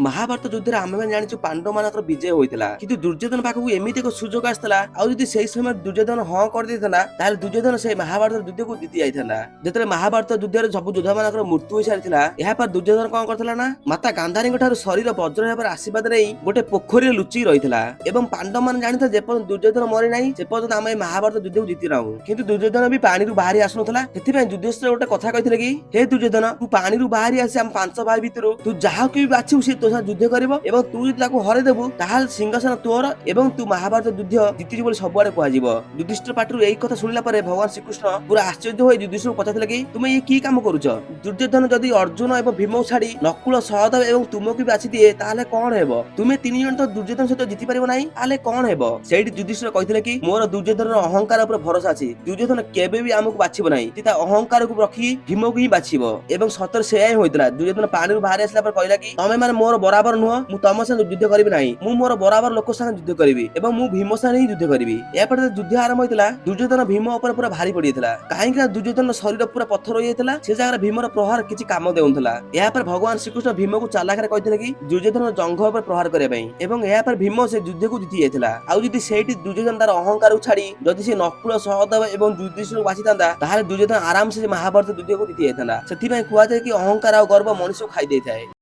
महाभारत युद्ध आम जानी पांडव मान विजय होता कि दुर्योधन पाखक एमती एक सुजोग आसाला आदि से समय दुर्योधन हाँ कर दुर्योधन से महाभारत युद्ध को जीति जाता जो महाभारत युद्ध सब योद्धा मान मृत्यु हो सारी पर दुर्योधन कौन करता माता गांधारी शरीर वज्र भाव आशीर्वाद नहीं गोटे पोखरी लुचि रही पांडव मान जानी था दुर्योधन मरी ना से पर्यटन आम महाभारत युद्ध को जीति ना कि दुर्योधन भी पानी बाहरी आसुला युधिष्ठिर गोटे कथा कहते कि हे दुर्योधन तू पानी बाहरी आसी आम 5 भाई भितर तू जहाँ भी बाछू से तो युद्ध कर तू जो हर देबू सिंहासन तोर एवं तू महाभारत युद्ध जीति सबुआड़े कह युधिष्ठिर पाटू यही कथा शुणिला भगवान श्रीकृष्ण पूरा आश्चर्य हो युधिष्ठिर पचार कि तुम्हें ये की काम करुच दुर्योधन जदि अर्जुन और भीम छाड़ी नकुल सहदेव एवं तुमको भी बाछि दिए ताले कौन हेबो तुम्हें 3 जन तो दुर्योधन सहित जीति पारिबो नाही ताले कौन हेबो सेठी युधिष्ठिर कहिथिले कि मोर दुर्योधन अहंकार उपर भरोसा अछि दुर्योधन केबे भी हमको बाछिबो नाही ता अहंकार को रखी भीम को ही बाछिबो एवं सतर सेया होइतला दुर्योधन पानी बाहर आसला पर कहला कि तमे माने मोर बराबर नुह मु तम संग युद्ध करिबि नाही मु मोर बराबर लोक संग युद्ध करिबि एवं मु भीम संग ही युद्ध करिबि ए पर युद्ध आरंभ होइतला दुर्योधन भीम ऊपर पूरा भारी पड़ितला काहे कि दुर्योधन शरीर पूरा पत्थर हो जाइतला से जगह भीमर प्रहार किछि काम देउनथला ए पर भगवान श्रीकृष्ण भीम को चालाक रे कहितले कि दुर्योधन जंघ ऊपर प्रहार करे पई एवं ए पर भीम से युद्ध को जीति जाइतला आ जदि सेठी दुर्योधन तार अहंकार को छाड़ी जदि से नकुल सहदेव एवं युधिष्ठिर को बाछितांदा ताहाले दुर्योधन आराम से महाभारत युद्ध को जीति जाइतला सेति पई कुआ जाय कि अहंकार और गर्व मनुष्य को खाई देथाय।